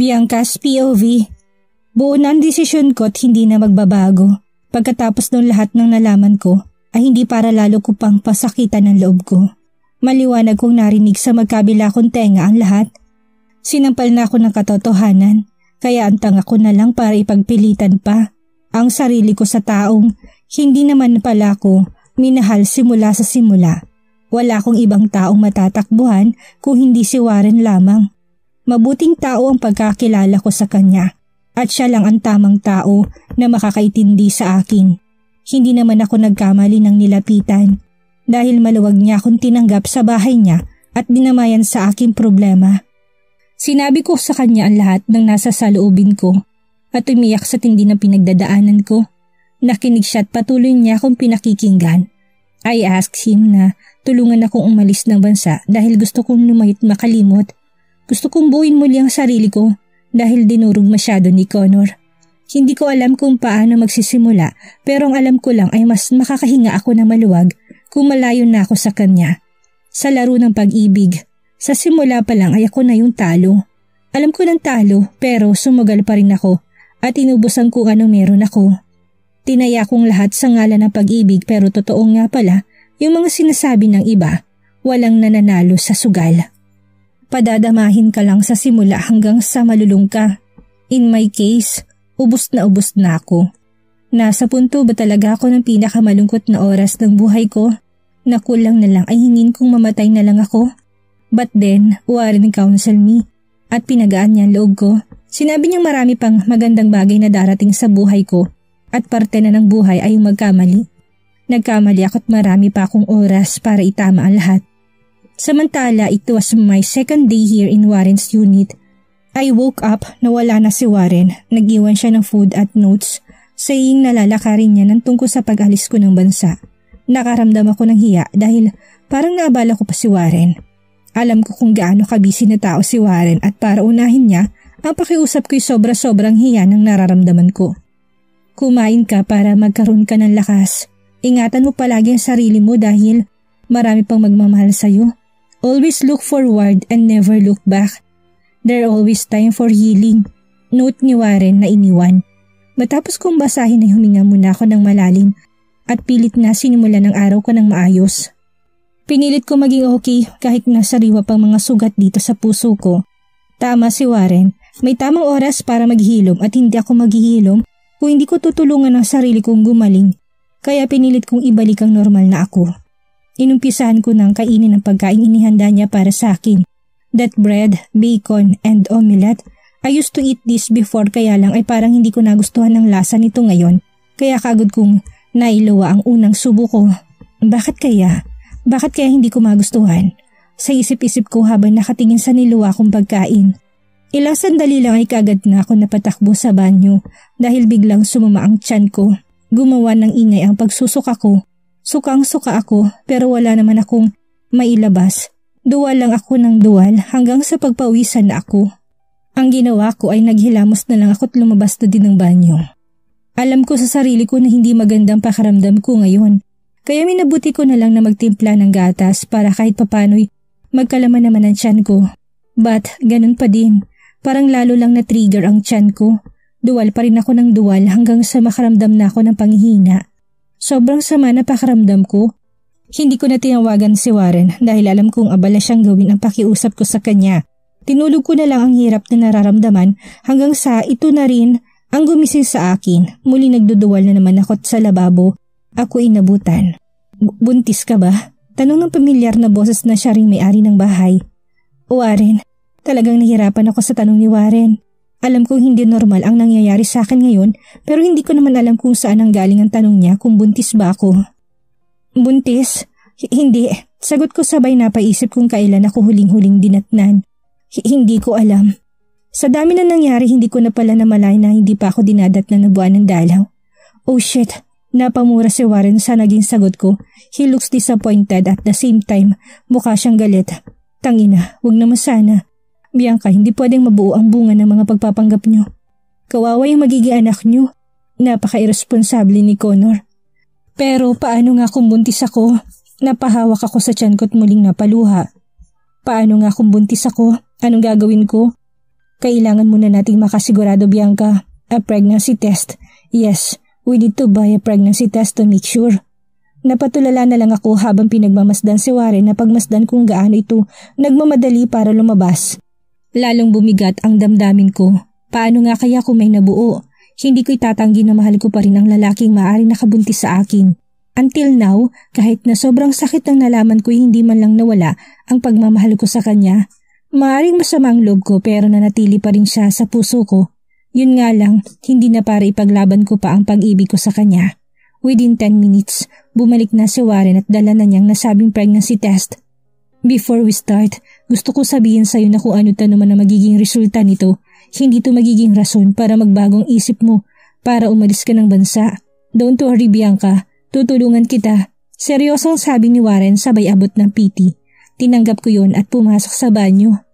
Bianca's POV. Buo na ang desisyon ko at hindi na magbabago. Pagkatapos ng lahat ng nalaman ko ay hindi para lalo ko pang pasakitan ng loob ko. Maliwanag kong narinig sa magkabila kong tenga ang lahat. Sinampal na ako ng katotohanan, kaya antang ako na lang para ipagpilitan pa ang sarili ko sa taong hindi naman pala ko minahal simula sa simula. Wala akong ibang taong matatakbuhan kung hindi si Warren lamang. Mabuting tao ang pagkakilala ko sa kanya at siya lang ang tamang tao na makakaintindi sa akin. Hindi naman ako nagkamali ng nilapitan dahil maluwag niya akong tinanggap sa bahay niya at dinamayan sa aking problema. Sinabi ko sa kanya ang lahat ng nasa saloobin ko at umiyak sa tindi ng pinagdadaanan ko. Nakinig siya at patuloy niya akong pinakikinggan. I asked him na tulungan akong umalis ng bansa dahil gusto kong lumayot makalimot. Gusto kong buuin muli ang sarili ko dahil dinurog masyado ni Connor. Hindi ko alam kung paano magsisimula pero ang alam ko lang ay mas makakahinga ako na maluwag kung malayo na ako sa kanya. Sa laro ng pag-ibig, sa simula pa lang ay ako na yung talo. Alam ko ng talo pero sumugal pa rin ako at inubusan kung ano meron ako. Tinaya kong lahat sa ngalan ng pag-ibig pero totoo nga pala yung mga sinasabi ng iba, walang nananalo sa sugal. Padadamahin ka lang sa simula hanggang sa malulung ka. In my case, ubos na ako. Nasa punto ba talaga ako ng pinakamalungkot na oras ng buhay ko? Na kulang na lang ay hingin kong mamatay na lang ako? But then, Warren counsel me at pinagaan niya ang loob ko. Sinabi niyang marami pang magandang bagay na darating sa buhay ko at parte na ng buhay ay magkamali. Nagkamali ako at marami pa akong oras para itama ang lahat. Samantala, it was my second day here in Warren's unit. I woke up na wala na si Warren. Nag-iwan siya ng food at notes saying na lalakarin niya ng tungkol sa pag-alis ko ng bansa. Nakaramdam ako ng hiya dahil parang naabala ko pa si Warren. Alam ko kung gaano kabisi na tao si Warren at para unahin niya, ang pakiusap ko'y sobra-sobrang hiya ng nararamdaman ko. Kumain ka para magkaroon ka ng lakas. Ingatan mo palagi ang sarili mo dahil marami pang magmamahal sa'yo. Always look forward and never look back. There's always time for healing. Note ni Warren na iniwan. Matapos kong basahin ay huminga muna ako ng malalim at pilit na sinimulan ng araw ko ng maayos. Pinilit ko maging okay kahit nasariwa pang mga sugat dito sa puso ko. Tama si Warren, may tamang oras para maghilom at hindi ako maghihilom kung hindi ko tutulungan ang sarili kong gumaling. Kaya pinilit kong ibalik ang normal na ako. Inumpisahan ko ng kainin ang pagkain inihanda niya para sa akin. That bread, bacon, and omelette. I used to eat this before kaya lang ay parang hindi ko nagustuhan ng lasa nito ngayon. Kaya kagad kong nailuwa ang unang subo ko. Bakit kaya? Bakit kaya hindi ko magustuhan? Sa isip-isip ko habang nakatingin sa niluwa kong pagkain. Ilang sandali lang ay kagad na ako napatakbo sa banyo dahil biglang sumama ang tiyan ko. Gumawa ng ingay ang pagsusuka ko. Sukang-suka ako pero wala naman akong mailabas. Duwal lang ako ng duwal hanggang sa pagpawisan na ako. Ang ginawa ko ay naghilamos na lang ako at lumabas na din ng banyo. Alam ko sa sarili ko na hindi magandang pakaramdam ko ngayon. Kaya minabuti ko na lang na magtimpla ng gatas para kahit papano'y magkalaman naman ang tiyan ko. But ganun pa din. Parang lalo lang na-trigger ang tiyan ko. Duwal pa rin ako ng duwal hanggang sa makaramdam na ako ng panghihina. Sobrang sama na pakaramdam ko. Hindi ko na tinawagan si Warren dahil alam kong abala siyang gawin ang pakiusap ko sa kanya. Tinulog ko na lang ang hirap na nararamdaman hanggang sa ito na rin ang gumising sa akin. Muli nagduduwal na naman ako sa lababo. Ako inabutan. Buntis ka ba? Tanong ng pamilyar na boses na siya ring may-ari ng bahay. Warren, talagang nahirapan ako sa tanong ni Warren. Alam kong hindi normal ang nangyayari sa akin ngayon pero hindi ko naman alam kung saan ang galing ang tanong niya kung buntis ba ako. Buntis? Hindi. Sagot ko sabay napaisip kung kailan ako huling-huling dinatnan. Hindi ko alam. Sa dami na nangyari hindi ko na pala namalay na hindi pa ako dinadatnan ng buwan ng dalaw. Oh shit, napamura si Warren sa naging sagot ko. He looks disappointed at the same time mukha siyang galit. Tangina, wag naman sana. Bianca, hindi pwedeng mabuo ang bunga ng mga pagpapanggap nyo. Kawawa yung magiging anak nyo. Napaka-irresponsable ni Connor. Pero paano nga kung buntis ako? Napahawak ako sa tiyan ko at muling napaluha. Paano nga kung buntis ako? Anong gagawin ko? Kailangan muna nating makasigurado, Bianca. A pregnancy test. Yes, we need to buy a pregnancy test to make sure. Napatulala na lang ako habang pinagmamasdan si Warren na pagmasdan kung gaano ito nagmamadali para lumabas. Lalong bumigat ang damdamin ko. Paano nga kaya kung may nabuo? Hindi ko itatanggi na mahal ko pa rin ang lalaking maaaring nakabuntis sa akin. Until now, kahit na sobrang sakit ng nalaman ko hindi man lang nawala ang pagmamahal ko sa kanya. Maaaring masama ang loob ko pero nanatili pa rin siya sa puso ko. Yun nga lang, hindi na para ipaglaban ko pa ang pag-ibig ko sa kanya. Within 10 minutes, bumalik na si Warren at dala na niyang nasabing pregnancy test. Before we start, gusto ko sabihin sa'yo na kung ano naman ang magiging resulta nito. Hindi to magiging rason para magbagong isip mo para umalis ka ng bansa. Don't worry, Bianca. Tutulungan kita. Seryosong sabi ni Warren sabay abot ng PT. Tinanggap ko yun at pumasok sa banyo.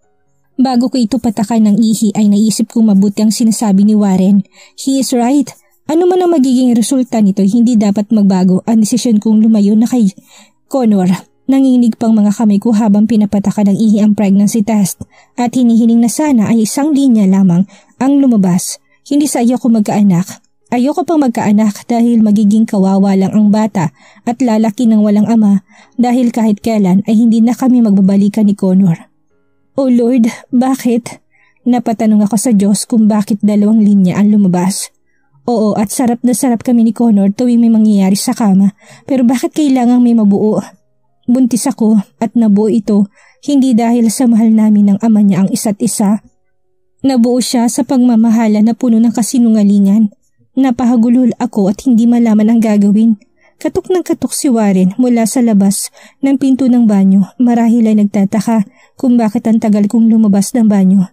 Bago ko ito patakan ng ihi ay naisip kong mabuti ang sinasabi ni Warren. He is right. Ano man ang magiging resulta nito, hindi dapat magbago ang desisyon kong lumayo na kay Connor. Nanginginig pang mga kamay ko habang pinapatakan ng ihi ang pregnancy test at hinihiling na sana ay isang linya lamang ang lumabas. Hindi sa ayoko magkaanak. Ayoko pang magkaanak dahil magiging kawawa lang ang bata at lalaki ng walang ama dahil kahit kailan ay hindi na kami magbabalikan ni Connor. Oh Lord, bakit? Napatanong ako sa Diyos kung bakit 2 linya ang lumabas. Oo, at sarap na sarap kami ni Connor tuwing may mangyayari sa kama, pero bakit kailangang may mabuo? Buntis ako at nabuo ito hindi dahil sa mahal namin ng ama niya ang isa't isa. Nabuo siya sa pagmamahala na puno ng kasinungalingan. Napahagulol ako at hindi malaman ang gagawin. Katok ng katok si Warren mula sa labas ng pinto ng banyo. Marahil ay nagtataka kung bakit ang tagal kong lumabas ng banyo.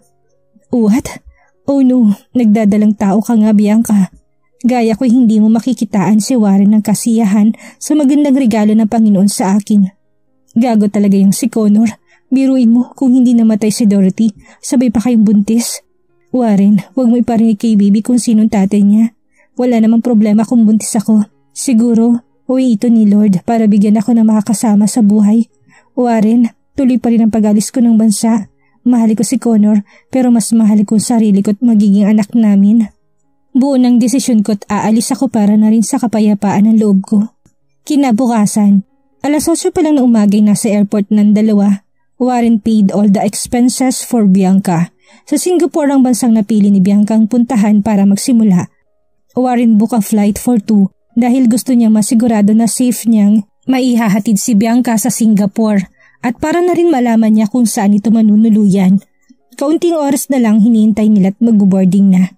What? Oh no, nagdadalang tao ka nga, Bianca. Gaya ko hindi mo makikitaan si Warren ng kasiyahan sa magandang regalo ng Panginoon sa akin. Gago talaga yung si Connor. Biruin mo kung hindi namatay si Dorothy, sabay pa kayong buntis. Warren, huwag mo iparinig kay baby kung sinong tatay niya. Wala namang problema kung buntis ako. Siguro, uwi ito ni Lord para bigyan ako ng makakasama sa buhay. Warren, tuloy pa rin ang pag-alis ko ng bansa. Mahal ko si Connor pero mas mahal ko sarili ko at magiging anak namin. Buo ng desisyon ko at aalis ako para na rin sa kapayapaan ng loob ko. Kinabukasan, alas 8 pa lang na umagay nasa airport ng dalawa. Warren paid all the expenses for Bianca. Sa Singapore ang bansang napili ni Bianca ang puntahan para magsimula. Warren book a flight for 2 dahil gusto niyang masigurado na safe niyang maihahatid si Bianca sa Singapore at para na rin malaman niya kung saan ito manunuluyan. Kaunting oras na lang hinihintay nila at mag-boarding na.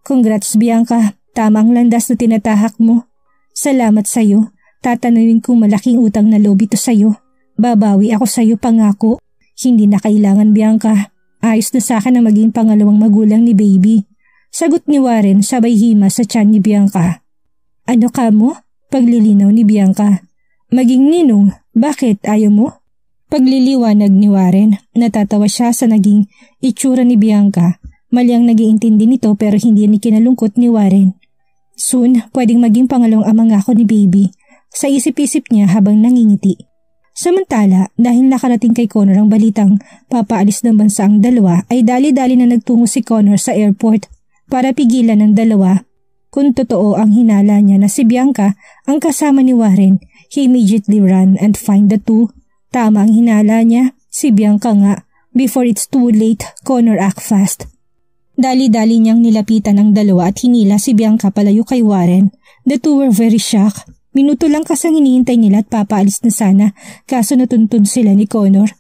Congrats, Bianca. Tama ang landas na tinatahak mo. Salamat sa'yo. Tatanawin kong malaking utang na loob ito sa'yo. Babawi ako sa'yo, pangako. Hindi na kailangan, Bianca. Ayos na sa akin na maging pangalawang magulang ni baby. Sagot ni Warren sabay hima sa tiyan ni Bianca. Ano ka mo? Paglilinaw ni Bianca. Maging ninong, bakit ayaw mo? Pagliliwanag ni Warren, natatawa siya sa naging itsura ni Bianca. Mali ang nag-iintindi nito pero hindi ni kinalungkot ni Warren. Soon, pwedeng maging pangalawang ama nga ako ni baby. Sa isip-isip niya habang nangingiti. Samantala, dahil nakarating kay Connor ang balitang papaalis ng bansa ang dalawa, ay dali-dali na nagtungo si Connor sa airport para pigilan ng dalawa. Kung totoo ang hinala niya na si Bianca ang kasama ni Warren, he immediately ran and find the two. Tama ang hinala niya, si Bianca nga. Before it's too late, Connor act fast. Dali-dali niyang nilapitan ang dalawa at hinila si Bianca palayo kay Warren. The two were very shocked. Minuto lang kasang hinihintay nila at papaalis na sana kaso natuntun sila ni Connor.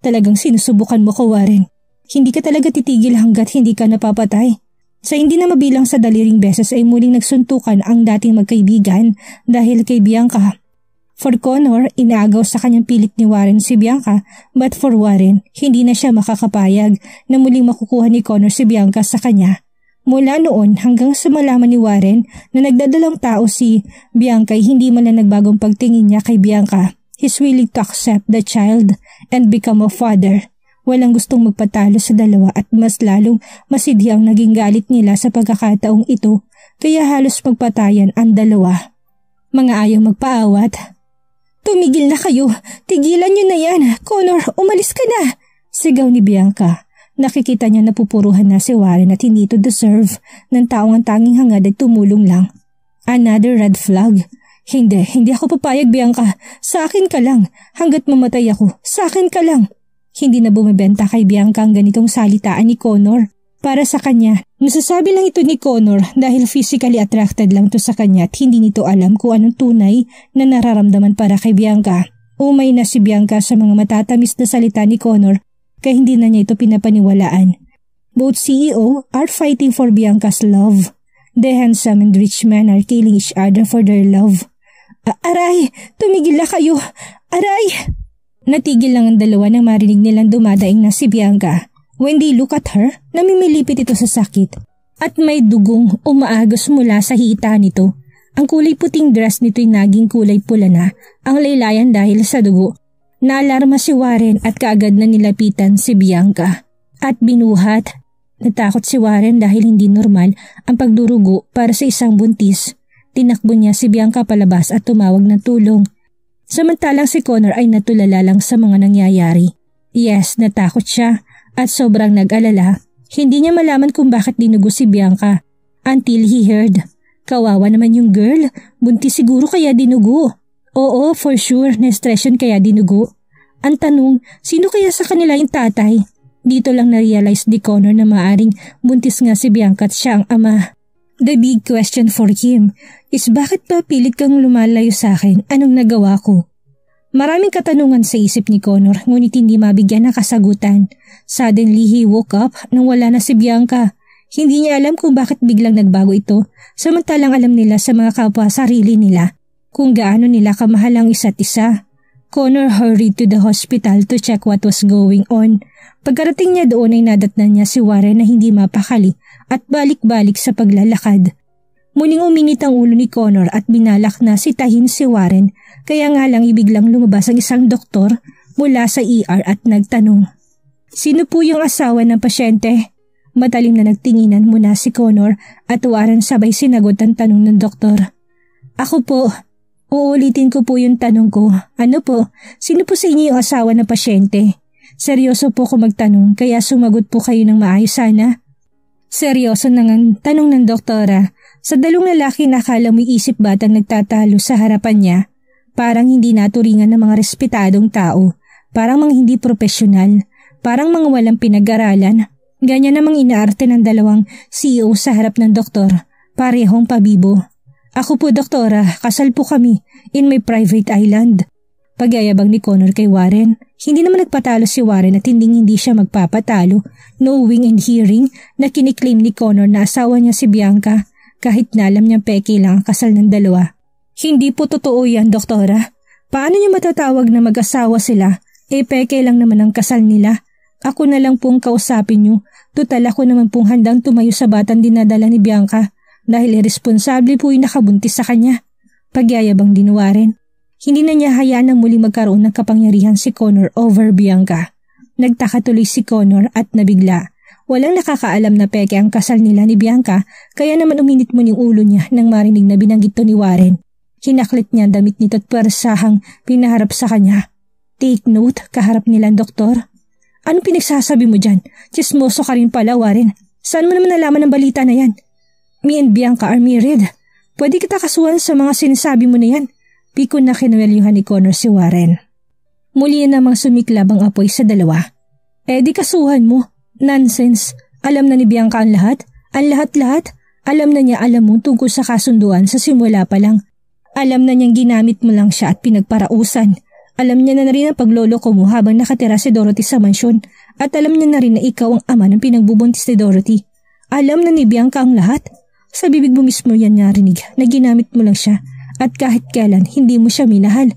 Talagang sinusubukan mo ko, Warren. Hindi ka talaga titigil hanggat hindi ka napapatay. Sa hindi na mabilang sa daliring beses ay muling nagsuntukan ang dating magkaibigan dahil kay Bianca. For Connor, inaagaw sa kanyang pilit ni Warren si Bianca, but for Warren, hindi na siya makakapayag na muling makukuha ni Connor si Bianca sa kanya. Mula noon hanggang sa malaman ni Warren na nagdadalang tao si Bianca ay hindi man na nagbagong pagtingin niya kay Bianca. He's willing to accept the child and become a father. Walang gustong magpatalo sa dalawa at mas lalong masidhi ang naging galit nila sa pagkakataong ito kaya halos magpatayan ang dalawa. Mga ayaw magpaawat. Tumigil na kayo! Tigilan niyo na yan! Connor, umalis ka na! Sigaw ni Bianca. Nakikita niya na pupuruhan na si Warren at hindi ito deserve ng taong ang tanging hangad ay tumulong lang. Another red flag. Hindi ako papayag, Bianca. Sa akin ka lang. Hanggat mamatay ako, sa akin ka lang. Hindi na bumibenta kay Bianca ang ganitong salitaan ni Connor. Para sa kanya, nasasabi lang ito ni Connor dahil physically attracted lang to sa kanya at hindi nito alam kung anong tunay na nararamdaman para kay Bianca. Umay na si Bianca sa mga matatamis na salita ni Connor kaya hindi na niya ito pinapaniwalaan. Both CEO are fighting for Bianca's love. The handsome and rich men are killing each other for their love. Aray! Tumigil na kayo! Aray! Natigil lang ang dalawa nang marinig nilang dumadaing na si Bianca. When they look at her, namimilipit ito sa sakit. At may dugong umaagos mula sa hita nito. Ang kulay puting dress nito'y naging kulay pula na, ang laylayan dahil sa dugo. Naalarma si Warren at kaagad na nilapitan si Bianca. At binuhat. Natakot si Warren dahil hindi normal ang pagdurugo para sa isang buntis. Tinakbo niya si Bianca palabas at tumawag ng tulong. Samantalang si Connor ay natulala lang sa mga nangyayari. Yes, natakot siya. At sobrang nag-alala, hindi niya malaman kung bakit dinugo si Bianca until he heard. Kawawa naman yung girl, buntis siguro kaya dinugo. Oo, for sure, na-stress yun kaya dinugo. Ang tanong, sino kaya sa kanila yung tatay? Dito lang na-realize ni Connor na maaring buntis nga si Bianca at siya ang ama. The big question for him is bakit pa pilit kang lumalayo sa akin? Anong nagawa ko? Maraming katanungan sa isip ni Connor ngunit hindi mabigyan ng kasagutan. Suddenly he woke up nang wala na si Bianca. Hindi niya alam kung bakit biglang nagbago ito samantalang alam nila sa mga kapwa-sarili nila kung gaano nila kamahal ang isa't isa. Connor hurried to the hospital to check what was going on. Pagkarating niya doon ay nadatnan niya si Warren na hindi mapakali at balik-balik sa paglalakad. Muling uminit ang ulo ni Connor at binalak na sitahin si Warren kaya nga lang ibiglang lumabas ang isang doktor mula sa ER at nagtanong. Sino po yung asawa ng pasyente? Matalim na nagtinginan muna si Connor at Warren sabay sinagot ang tanong ng doktor. Ako po. Uulitin ko po yung tanong ko. Ano po? Sino po sa inyo yung asawa ng pasyente? Seryoso po ko magtanong kaya sumagot po kayo ng maayos sana. Seryoso na ang tanong ng doktora. Sa dalawang lalaki na akala mo'y isip batang nagtatalo sa harapan niya, parang hindi naturingan ng mga respetadong tao, parang mga hindi profesional, parang mga walang pinag-aralan. Ganyan namang inaarte ng dalawang CEO sa harap ng doktor, parehong pabibo. Ako po doktora, kasal po kami in my private island. Pagyayabang ni Connor kay Warren, hindi naman nagpatalo si Warren at hindi siya magpapatalo, knowing and hearing na kiniklaim ni Connor na asawa niya si Bianca. Kahit na alam niyang peke lang ang kasal ng dalawa. Hindi po totoo yan, doktora. Paano niyo matatawag na mag-asawa sila? Peke lang naman ang kasal nila. Ako na lang pong kausapin niyo. Tutal ako naman pong handang tumayo sa batang dinadala ni Bianca dahil irresponsable po yung nakabuntis sa kanya. Pagyayabang din Warren. Hindi na niya hayaan na muli magkaroon ng kapangyarihan si Connor over Bianca. Nagtaka tuloy si Connor at nabigla. Walang nakakaalam na peke ang kasal nila ni Bianca kaya naman uminit mo yung ulo niya nang marinig na binanggit to ni Warren. Hinaklit niya ang damit nito at persahang pinaharap sa kanya. Take note, kaharap nilang doktor. Anong pinagsasabi mo dyan? Chismoso ka rin pala, Warren. Saan mo naman nalaman ang balita na yan? Me and Bianca are married. Pwede kita kasuhan sa mga sinasabi mo na yan. Piko na kinuwelyuhan ni Connor si Warren. Muli namang sumiklab ang apoy sa dalawa. Di kasuhan mo. Nonsense. Alam na ni Bianca ang lahat? Ang lahat-lahat? Alam na niya alam mo tungkol sa kasunduan sa simula pa lang. Alam na niyang ginamit mo lang siya at pinagparausan. Alam niya na rin ang pagloloko mo habang nakatira si Dorothy sa mansyon at alam niya na rin na ikaw ang ama ng pinagbubuntis ni Dorothy. Alam na ni Bianca ang lahat? Sa bibig mo mismo yan narinig na ginamit mo lang siya at kahit kailan hindi mo siya minahal.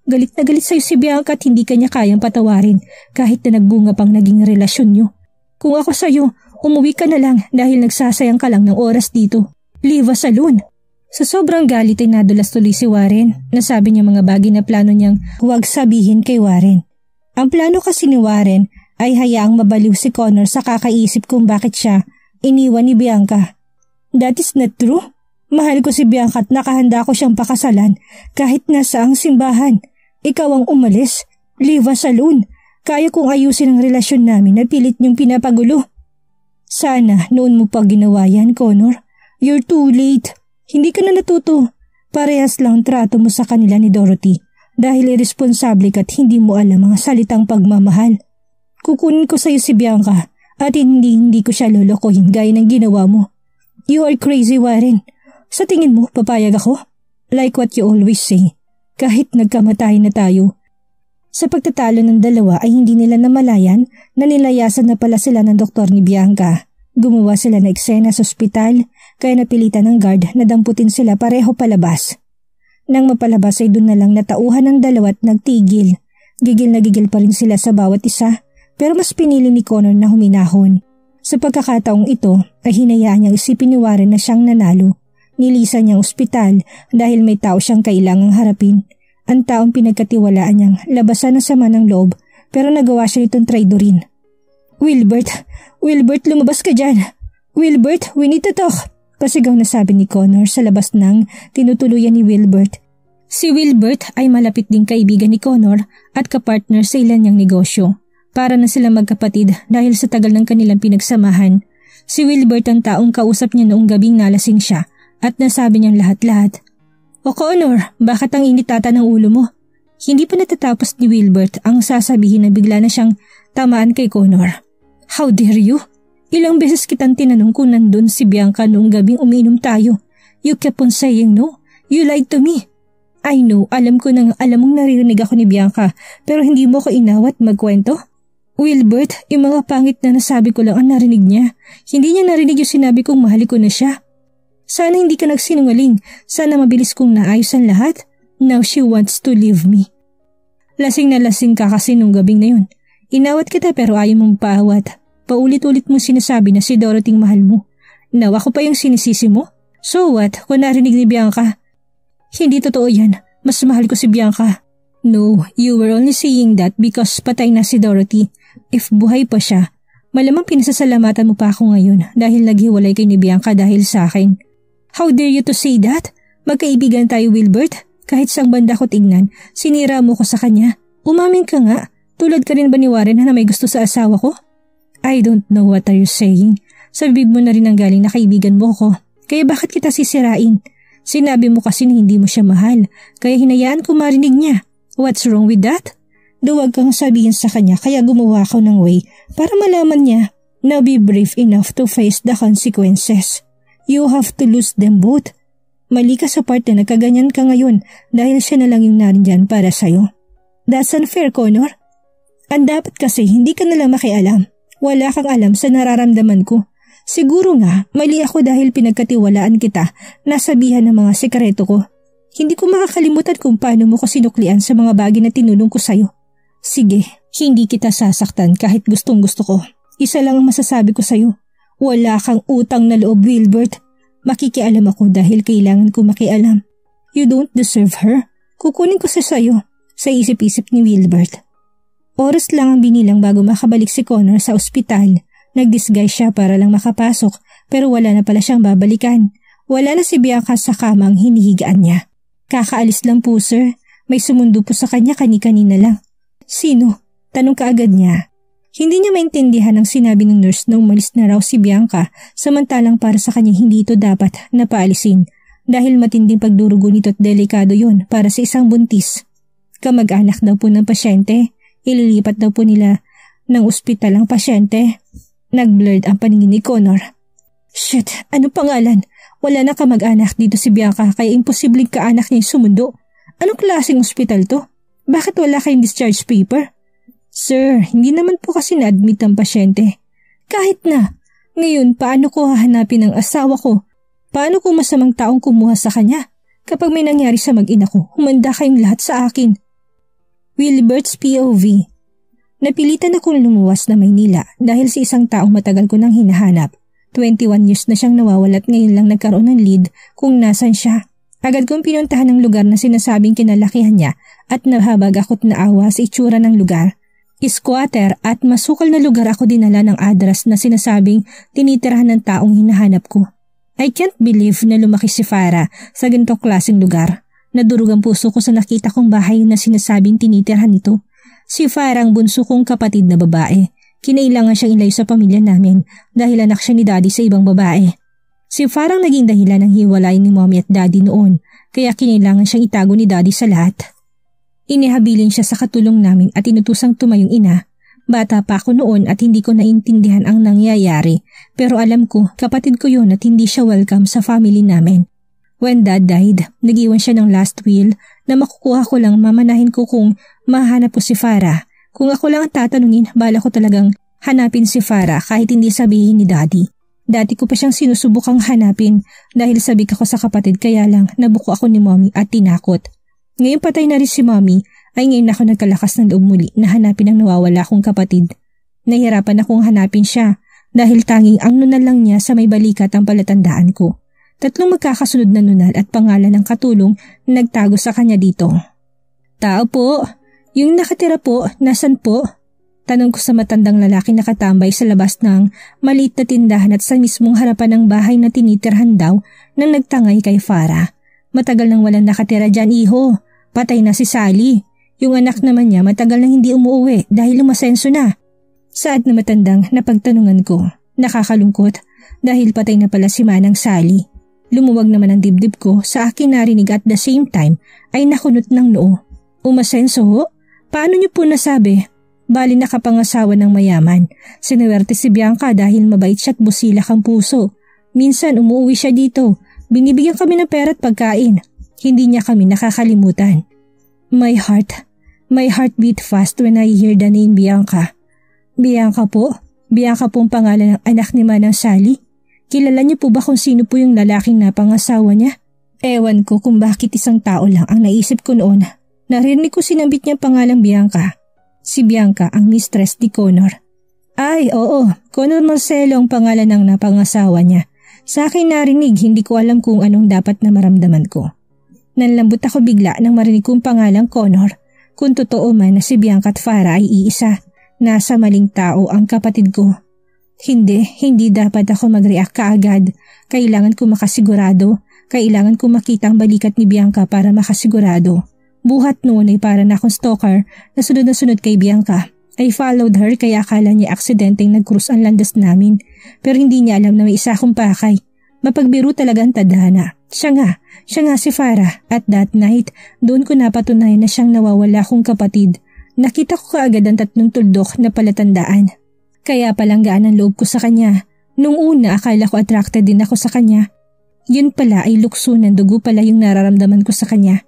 Galit na galit sa'yo si Bianca at hindi kanya kayang patawarin kahit na nagbunga pang naging relasyon niyo. Kung ako sa'yo, umuwi ka na lang dahil nagsasayang ka lang ng oras dito. Leave us alone. Sa sobrang galit ay nadulas tuloy si Warren. Nasabi niya mga bagay na plano niyang huwag sabihin kay Warren. Ang plano kasi ni Warren ay hayaang mabaliw si Connor sa kakaisip kung bakit siya iniwan ni Bianca. That is not true. Mahal ko si Bianca at nakahanda ko siyang pakasalan kahit nasa ang simbahan. Ikaw ang umalis. Leave us alone. Kaya kong ayusin ang relasyon namin na pilit niyong pinapagulo. Sana noon mo pa ginawa yan, Connor. You're too late. Hindi ka na natuto. Parehas lang trato mo sa kanila ni Dorothy dahil irresponsable ka at hindi mo alam mga salitang pagmamahal. Kukunin ko sa'yo si Bianca at hindi ko siya lolokohin gaya ng ginawa mo. You are crazy, Warren. Sa tingin mo, papayag ako? Like what you always say, kahit nagkamatay na tayo. Sa pagtatalo ng dalawa ay hindi nila namalayan na nilayasan na pala sila ng doktor ni Bianca. Gumawa sila ng eksena sa ospital kaya napilitan ng guard na damputin sila pareho palabas. Nang mapalabas ay doon na lang natauhan ng dalawa at nagtigil. Gigil na gigil pa rin sila sa bawat isa pero mas pinili ni Connor na huminahon. Sa pagkakataong ito ay hinayaan niyang isipin ni Warren na siyang nanalo. Nilisan niyang ospital dahil may tao siyang kailangang harapin. Ang taong pinagkatiwalaan niyang labasan ng sama ng loob pero nagawa siya nitong traidorin. Wilbert, lumabas ka dyan. Wilbert, we need to talk. Pasigaw na sabi ni Connor sa labas ng tinutuluyan ni Wilbert. Si Wilbert ay malapit ding kaibigan ni Connor at kapartner sa ilan niyang negosyo. Para na sila magkapatid dahil sa tagal ng kanilang pinagsamahan. Si Wilbert ang taong kausap niya noong gabing nalasing siya at nasabi niyang lahat-lahat. O Connor, bakit ang init tata ng ulo mo? Hindi pa natatapos ni Wilbert ang sasabihin na bigla na siyang tamaan kay Connor. How dare you? Ilang beses kitang tinanong kung nandun si Bianca noong gabing umiinom tayo. You kept on saying no. You lied to me. I know, alam ko nang alam mong naririnig ako ni Bianca pero hindi mo ko inawat magkwento. Wilbert, yung mga pangit na nasabi ko lang ang narinig niya. Hindi niya narinig yung sinabi kong mahali ko na siya. Sana hindi ka nagsinungaling. Sana mabilis kong naayos ang lahat. Now she wants to leave me. Lasing na lasing ka kasi nung gabing na yun. Inawat kita pero ayaw mong paawat. Paulit-ulit mong sinasabi na si Dorothy mahal mo. Now ako pa yung sinisisi mo? So what kung narinig ni Bianca? Hindi totoo yan. Mas mahal ko si Bianca. No, you were only saying that because patay na si Dorothy. If buhay pa siya, malamang pinasasalamatan mo pa ako ngayon dahil naghiwalay kay ni Bianca dahil sa akin. How dare you to say that? Magkaibigan tayo, Wilbert. Kahit sang banda ko tingnan, sinira mo ko sa kanya. Umamin ka nga. Tulad ka rin ba ni Warren na may gusto sa asawa ko? I don't know what are you saying. Sa bibig mo na rin ang galing na kaibigan mo ko. Kaya bakit kita sisirain? Sinabi mo kasi na hindi mo siya mahal. Kaya hinayaan ko marinig niya. What's wrong with that? Duwag kang sabihin sa kanya kaya gumawa ko ng way para malaman niya. Now be brave enough to face the consequences. You have to lose them both. Mali ka sa part na nagkaganyan ka ngayon dahil siya na lang yung nariyan para sa'yo. That's unfair, Connor. Ang dapat kasi hindi ka nalang makialam. Wala kang alam sa nararamdaman ko. Siguro nga, mali ako dahil pinagkatiwalaan kita nasabihan ng mga sekreto ko. Hindi ko makakalimutan kung paano mo ko sinuklian sa mga bagay na tinulong ko sa'yo. Sige, hindi kita sasaktan kahit gustong gusto ko. Isa lang ang masasabi ko sa'yo. Wala kang utang na loob, Wilbert. Makikialam ako dahil kailangan ko makialam. You don't deserve her. Kukunin ko sa sayo, sa isip-isip ni Wilbert. Oras lang ang binilang bago makabalik si Connor sa ospital. Nag-disguise siya para lang makapasok pero wala na pala siyang babalikan. Wala na si Bianca sa kamang hinihigaan niya. Kakaalis lang po, sir. May sumundo po sa kanya kani-kanina lang. Sino? Tanong kaagad niya. Hindi niya maintindihan ang sinabi ng nurse na umalis na raw si Bianca samantalang para sa kanya hindi ito dapat napaalisin dahil matinding pagdurugo nito at delikado yon para sa isang buntis. Kamag-anak daw po ng pasyente, ililipat daw po nila ng ospital ang pasyente. Nag-blurred ang paningin ni Connor. Shit, ano pangalan? Wala na kamag-anak dito si Bianca kaya imposibleng kaanak niya yung sumundo. Anong klaseng ospital to? Bakit wala kayong discharge paper? Sir, hindi naman po kasi na-admit ang pasyente. Kahit na. Ngayon, paano ko hahanapin ang asawa ko? Paano kung masamang taong kumuha sa kanya? Kapag may nangyari sa mag-ina ko, humanda kayong lahat sa akin. Wilbert's POV. Napilitan akong lumuwas na Maynila dahil sa isang taong matagal ko nang hinahanap. 21 years na siyang nawawala at ngayon lang nagkaroon ng lead kung nasan siya. Agad kong pinuntahan ng lugar na sinasabing kinalakihan niya at nahabag ako't naawa sa itsura ng lugar. Squatter at masukal na lugar ako dinala ng address na sinasabing tinitirahan ng taong hinahanap ko. I can't believe na lumaki si Farah sa ganitong klaseng lugar. Nadurog ang puso ko sa nakita kong bahay na sinasabing tinitirahan nito. Si Farah ang bunso kong kapatid na babae. Kinailangan siyang ilayo sa pamilya namin dahil anak siya ni Daddy sa ibang babae. Si Farah ang naging dahilan ng hiwalayan ni Mommy at Daddy noon, kaya kinailangan siyang itago ni Daddy sa lahat. Inihabilin siya sa katulong namin at inutusang tumayong ina. Bata pa ako noon at hindi ko naintindihan ang nangyayari, pero alam ko kapatid ko yun at hindi siya welcome sa family namin. When Dad died, nag-iwan siya ng last will na makukuha ko lang mamanahin ko kung mahanap ko si Farah. Kung ako lang ang tatanungin, bala ko talagang hanapin si Farah kahit hindi sabihin ni Daddy. Dati ko pa siyang sinusubukang hanapin dahil sabik ako sa kapatid kaya lang nabuko ako ni Mommy at tinakot. Ngayon patay na rin si Mommy ay ngayon ako nagkalakas ng loob muli na hanapin ang nawawala kong kapatid. Nahirapan akong hanapin siya dahil tanging ang nunal lang niya sa may balikat ang palatandaan ko. 3 magkakasunod na nunal at pangalan ng katulong na nagtago sa kanya dito. Tao po, yung nakatira po, nasan po? Tanong ko sa matandang lalaki nakatambay sa labas ng maliit na tindahan at sa mismong harapan ng bahay na tinitirhan daw nang nagtangay kay Farah. Matagal nang walang nakatira dyan, iho. Patay na si Sally. Yung anak naman niya matagal nang hindi umuwi dahil umasenso na. Saad na matandang napagtanungan ko. Nakakalungkot dahil patay na pala si Manang Sally. Lumuwag naman ang dibdib ko sa akin narinig at the same time ay nakunot ng noo. Umasenso ho? Paano niyo po nasabi? Bali nakapangasawa ng mayaman. Sinuwerte si Bianca dahil mabait siya at busilak ang puso. Minsan umuwi siya dito. Binibigyan kami ng pera at pagkain. Hindi niya kami nakakalimutan. My heart beat fast when I hear the name Bianca. Bianca po? Bianca pong pangalan ng anak ni Manang Sally? Kilala niyo po ba kung sino po yung lalaking napangasawa niya? Ewan ko kung bakit isang tao lang ang naisip ko noon. Narinig ko sinambit niya pangalang Bianca. Si Bianca ang mistress ni Connor. Ay, oo, Connor Marcelo ang pangalan ng napangasawa niya. Sa akin narinig, hindi ko alam kung anong dapat na maramdaman ko. Nanlambot ako bigla nang marinig kong pangalang Connor. Kung totoo man na si Bianca at Farah ay iisa, nasa maling tao ang kapatid ko. Hindi dapat ako mag-react kaagad. Kailangan ko makasigurado. Kailangan ko makita ang balikat ni Bianca para makasigurado. Buhat noon ay para na akong stalker na sunod kay Bianca. I followed her kaya akala niya aksidenteng nag-cruise ang landas namin. Pero hindi niya alam na may isa akong pakay. Mapagbiro talaga ang tadhana. Siya nga si Farah. At that night, doon ko napatunayan na siyang nawawala kong kapatid. Nakita ko kaagad ang 3 tuldok na palatandaan. Kaya palang gaan ang loob ko sa kanya. Nung una akala ko attracted din ako sa kanya. Yun pala ay lukso ng dugo pala yung nararamdaman ko sa kanya.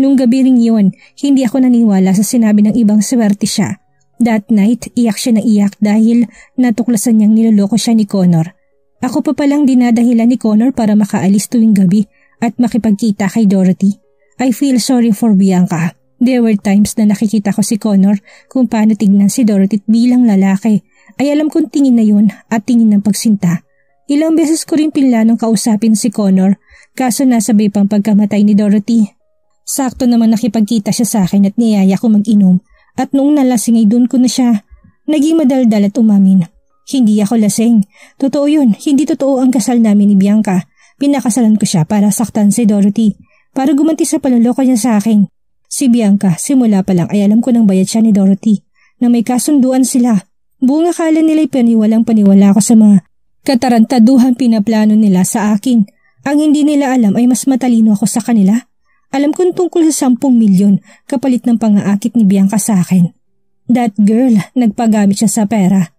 Nung gabi ring yun, hindi ako naniwala sa sinabi ng ibang swerte siya. That night, iyak siya na iyak dahil natuklasan niyang niloloko siya ni Connor. Ako pa palang dinadahilan ni Connor para makaalis tuwing gabi at makipagkita kay Dorothy. I feel sorry for Bianca. There were times na nakikita ko si Connor kung paano tignan si Dorothy bilang lalaki. Ay alam kong tingin na yun at tingin ng pagsinta. Ilang beses ko rin pinlanong kausapin si Connor kaso nasabay pang pagkamatay ni Dorothy. Sakto naman nakipagkita siya sa akin at niyaya ko mag-inom at noong nalasing ay doon ko na siya naging madaldal at umamin. Hindi ako lasing. Totoo yun, hindi totoo ang kasal namin ni Bianca. Pinakasalan ko siya para saktan si Dorothy, para gumanti sa panloloko niya sa akin. Si Bianca, simula pa lang ay alam ko nang bayad siya ni Dorothy, na may kasunduan sila. Buong akala nila'y paniwalang-paniwala ako sa mga katarantaduhan pinaplano nila sa akin. Ang hindi nila alam ay mas matalino ako sa kanila. Alam kong tungkol sa 10 milyon kapalit ng pang-aakit ni Bianca sa akin. That girl, nagpagamit siya sa pera.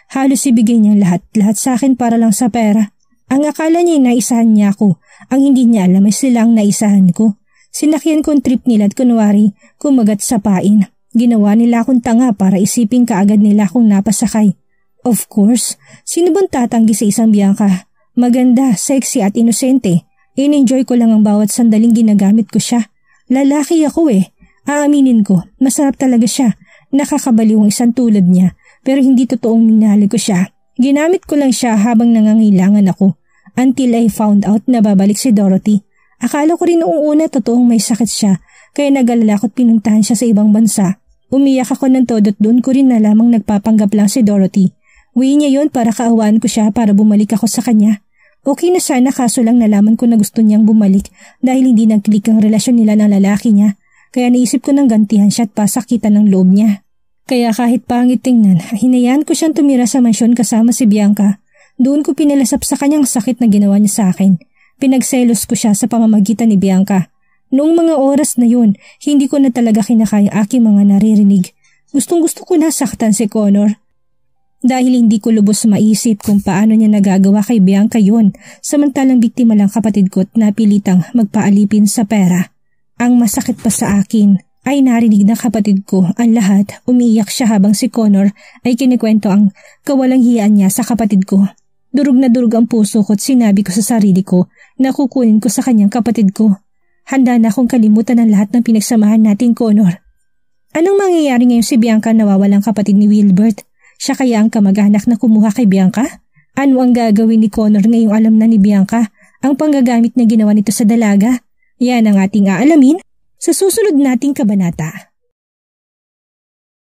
Halos ibigay niyang lahat sa akin para lang sa pera. Ang akala niya ay naisahan niya ako. Ang hindi niya alam ay sila ang naisahan ko. Sinakyan kong trip nila at kunwari kumagat sa pain. Ginawa nila akong tanga para isipin kaagad nila akong napasakay. Of course, sino bang tatanggi sa isang Bianca? Maganda, sexy at inosente. In-enjoy ko lang ang bawat sandaling ginagamit ko siya. Lalaki ako eh. Aaminin ko, masarap talaga siya. Nakakabaliw ang isang tulad niya, pero hindi totoong minahal ko siya. Ginamit ko lang siya habang nangangailangan ako. Until I found out na babalik si Dorothy. Akala ko rin noong una totoong may sakit siya, kaya nag-alala ko't pinuntahan siya sa ibang bansa. Umiyak ako ng todo at doon ko rin nalamang nagpapanggap lang si Dorothy. Way niya yon para kaawaan ko siya para bumalik ako sa kanya. Okay na sana kaso lang nalaman ko na gusto niyang bumalik dahil hindi nag-click ang relasyon nila ng lalaki niya. Kaya naisip ko nang gantihan siya at pasakitan ng loob niya. Kaya kahit pangit tingnan, hinayaan ko siyang tumira sa mansyon kasama si Bianca. Doon ko pinalasap sa kanyang sakit na ginawa niya sa akin. Pinagselos ko siya sa pamamagitan ni Bianca. Noong mga oras na yun, hindi ko na talaga kinakaya aking mga naririnig. Gustong-gusto ko na saktan si Connor. Dahil hindi ko lubos maisip kung paano niya nagagawa kay Bianca yun, samantalang biktima lang kapatid ko at napilitang magpaalipin sa pera. Ang masakit pa sa akin ay narinig ng kapatid ko ang lahat. Umiiyak siya habang si Connor ay kinikwento ang kawalang hiyaan niya sa kapatid ko. Durog na durog ang puso ko at sinabi ko sa sarili ko na kukunin ko sa kanyang kapatid ko. Handa na akong kalimutan ang lahat ng pinagsamahan natin, Connor. Anong mangyayari ngayon si Bianca nawawalang kapatid ni Wilbert? Siya kaya ang kamag-anak na kumuha kay Bianca? Ano ang gagawin ni Connor ngayong alam na ni Bianca ang panggagamit na ginawa nito sa dalaga? Yan ang ating aalamin sa susunod nating kabanata.